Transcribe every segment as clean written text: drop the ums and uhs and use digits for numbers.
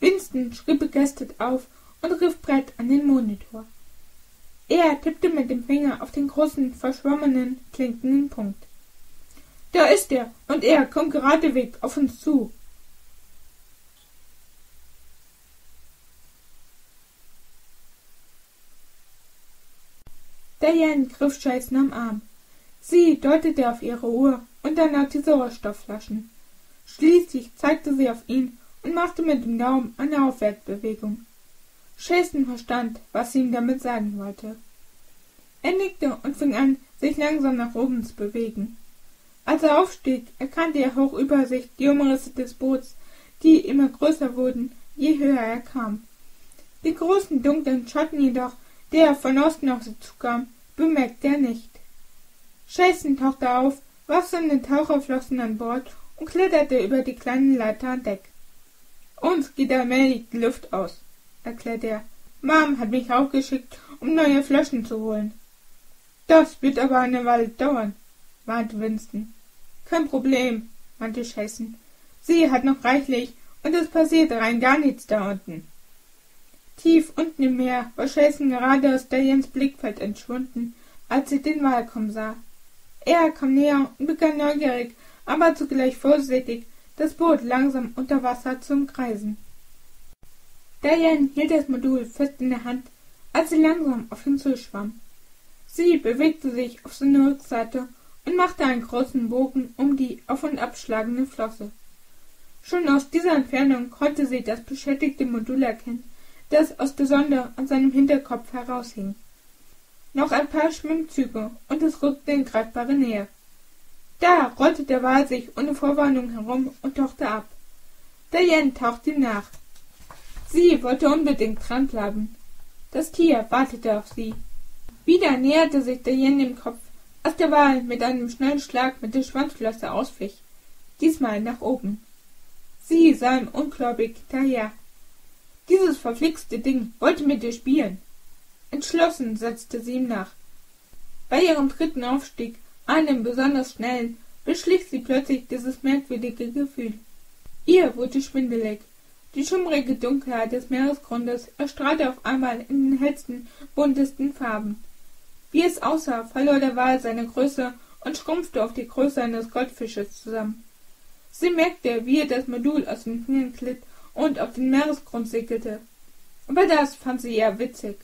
Winston schrie begeistert auf und rief Brett an den Monitor. Er tippte mit dem Finger auf den großen, verschwommenen, klinkenden Punkt. »Da ist er, und er kommt geradeswegs auf uns zu.« Diane griff Jason am Arm. Sie deutete auf ihre Uhr und dann auf die Sauerstoffflaschen. Schließlich zeigte sie auf ihn und machte mit dem Daumen eine Aufwärtsbewegung. Jason verstand, was sie ihm damit sagen wollte. Er nickte und fing an, sich langsam nach oben zu bewegen. Als er aufstieg, erkannte er hoch über sich die Umrisse des Boots, die immer größer wurden, je höher er kam. Den großen, dunklen Schatten jedoch, der von Osten auf sie zukam, bemerkte er nicht. Jason tauchte auf, warf seine Taucherflossen an Bord und kletterte über die kleine Leiter an Deck. »Uns geht allmählich die Luft aus«, erklärte er. »Mom hat mich aufgeschickt, um neue Flaschen zu holen.« »Das wird aber eine Weile dauern«, warnte Winston. »Kein Problem«, meinte Jason. »Sie hat noch reichlich, und es passiert rein gar nichts da unten.« Tief unten im Meer war Jason gerade aus Dianes Blickfeld entschwunden, als sie den Wal kommen sah. Er kam näher und begann neugierig, aber zugleich vorsichtig, das Boot langsam unter Wasser zu umkreisen. Diane hielt das Modul fest in der Hand, als sie langsam auf ihn zuschwamm. Sie bewegte sich auf seine Rückseite und machte einen großen Bogen um die auf- und abschlagende Flosse. Schon aus dieser Entfernung konnte sie das beschädigte Modul erkennen, das aus der Sonde an seinem Hinterkopf heraushing. Noch ein paar Schwimmzüge und es rückte in greifbare Nähe. Da rollte der Wal sich ohne Vorwarnung herum und tauchte ab. Diane tauchte ihm nach. Sie wollte unbedingt dranbleiben. Das Tier wartete auf sie. Wieder näherte sich Diane dem Kopf, als der Wal mit einem schnellen Schlag mit der Schwanzflosse auswich, diesmal nach oben. Sie sah ihm ungläubig daher. Dieses verflixte Ding wollte mit ihr spielen. Entschlossen setzte sie ihm nach. Bei ihrem dritten Aufstieg, einem besonders schnellen, beschlich sie plötzlich dieses merkwürdige Gefühl. Ihr wurde schwindelig. Die schummrige Dunkelheit des Meeresgrundes erstrahlte auf einmal in den hellsten, buntesten Farben. Wie es aussah, verlor der Wal seine Größe und schrumpfte auf die Größe eines Goldfisches zusammen. Sie merkte, wie ihr das Modul aus den Fingern glitt und auf den Meeresgrund segelte. Aber das fand sie eher witzig.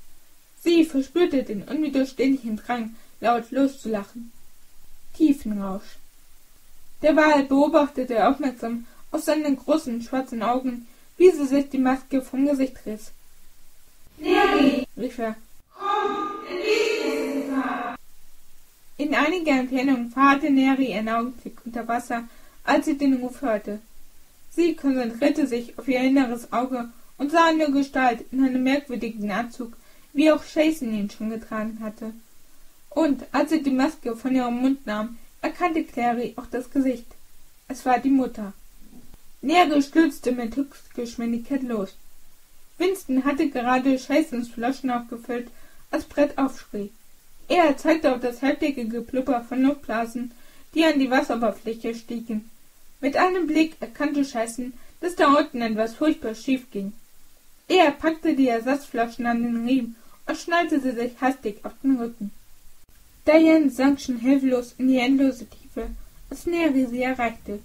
Sie verspürte den unwiderstehlichen Drang, laut loszulachen. Tiefenrausch. Der Wal beobachtete aufmerksam aus seinen großen schwarzen Augen, wie sie sich die Maske vom Gesicht riss. »Neri«, rief er. »Komm, in In einiger Entfernung verharrte Neri einen Augenblick unter Wasser, als sie den Ruf hörte. Sie konzentrierte sich auf ihr inneres Auge und sah eine Gestalt in einem merkwürdigen Anzug, wie auch Jason ihn schon getragen hatte. Und als sie die Maske von ihrem Mund nahm, erkannte Clary auch das Gesicht. Es war die Mutter. Neri stürzte mit Höchstgeschwindigkeit los. Winston hatte gerade Jasons Flaschen aufgefüllt, als Brett aufschrie. Er zeigte auf das heftige Geplupper von Luftblasen, die an die Wasseroberfläche stiegen. Mit einem Blick erkannte Jason, dass da unten etwas furchtbar schief ging. Er packte die Ersatzflaschen an den Riemen und schnallte sie sich hastig auf den Rücken. Diane sank schon hilflos in die endlose Tiefe, als Neri sie erreichte.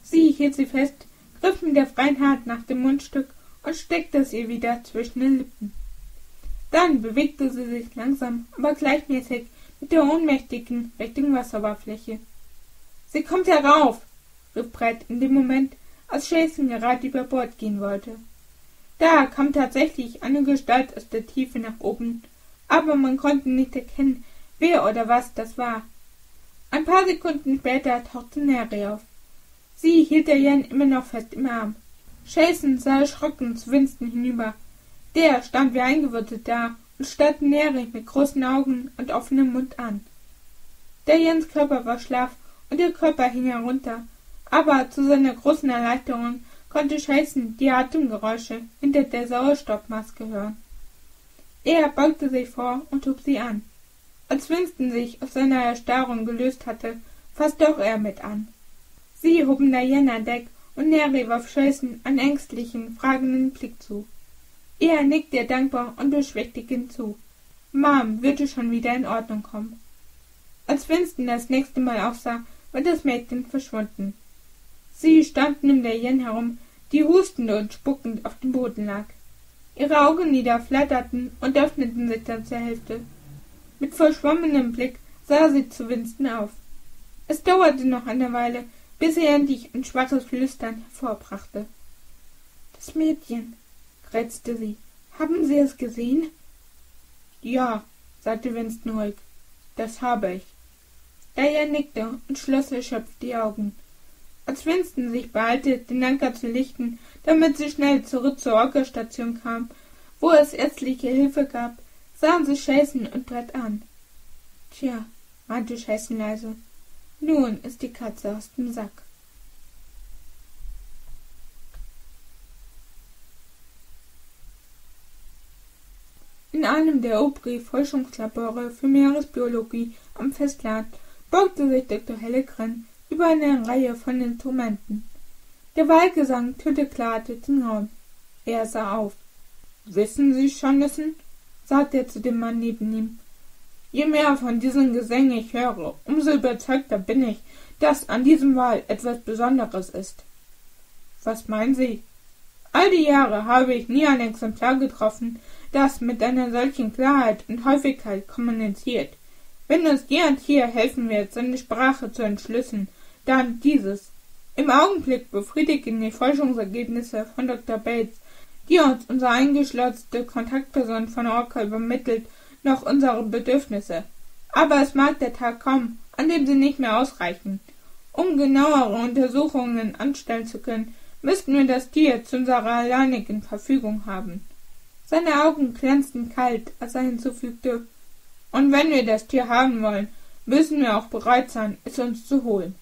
Sie hielt sie fest, griff mit der freien Hand nach dem Mundstück und steckte es ihr wieder zwischen den Lippen. Dann bewegte sie sich langsam, aber gleichmäßig mit der ohnmächtigen Richtung Wasseroberfläche. »Sie kommt herauf«, rief Brett in dem Moment, als Jason gerade über Bord gehen wollte. Da kam tatsächlich eine Gestalt aus der Tiefe nach oben, aber man konnte nicht erkennen, wer oder was das war. Ein paar Sekunden später tauchte Neri auf. Sie hielt Diane immer noch fest im Arm. Jason sah erschrocken zu Winston hinüber. Der stand wie eingewurzelt da und starrte Neri mit großen Augen und offenem Mund an. Dianes Körper war schlaff und ihr Körper hing herunter, aber zu seiner großen Erleichterung konnte Jason die Atemgeräusche hinter der Sauerstoffmaske hören. Er beugte sich vor und hob sie an. Als Winston sich aus seiner Erstarrung gelöst hatte, fasste auch er mit an. Sie hoben Diane an Deck und Neri warf Jason einen ängstlichen, fragenden Blick zu. Er nickte ihr dankbar und beschwichtigend zu. Mom würde schon wieder in Ordnung kommen. Als Winston das nächste Mal aufsah, war das Mädchen verschwunden. Sie stand neben der Jen herum, die hustend und spuckend auf dem Boden lag. Ihre Augenlider flatterten und öffneten sich dann zur Hälfte. Mit verschwommenem Blick sah sie zu Winston auf. Es dauerte noch eine Weile, bis er endlich ein schwaches Flüstern hervorbrachte. »Das Mädchen«, krächzte sie. »Haben Sie es gesehen?« »Ja«, sagte Winston ruhig. »Das habe ich.« Diane nickte und schloss erschöpft die Augen. Als Winston sich beeilte, den Anker zu lichten, damit sie schnell zurück zur Orca-Station kam, wo es ärztliche Hilfe gab, sahen sie Jason und Brett an. »Tja«, meinte Jason leise, »nun ist die Katze aus dem Sack.« In einem der Opry-Forschungslabore für Meeresbiologie am Festland beugte sich Dr. Hellegren über eine Reihe von Instrumenten. Der Wahlgesang klarte den Raum. Er sah auf. »Wissen Sie, Jonathan«, sagte er zu dem Mann neben ihm, »je mehr von diesen Gesängen ich höre, umso überzeugter bin ich, dass an diesem Wal etwas Besonderes ist.« »Was meinen Sie?« »All die Jahre habe ich nie ein Exemplar getroffen, das mit einer solchen Klarheit und Häufigkeit kommuniziert. Wenn uns je ein Tier helfen wird, seine Sprache zu entschlüsseln, dann dieses. Im Augenblick befriedigen die Forschungsergebnisse von Dr. Bates, die uns unsere eingeschlossene Kontaktperson von Orca übermittelt, noch unsere Bedürfnisse. Aber es mag der Tag kommen, an dem sie nicht mehr ausreichen. Um genauere Untersuchungen anstellen zu können, müssten wir das Tier zu unserer alleinigen Verfügung haben.« Seine Augen glänzten kalt, als er hinzufügte, »Und wenn wir das Tier haben wollen, müssen wir auch bereit sein, es uns zu holen.«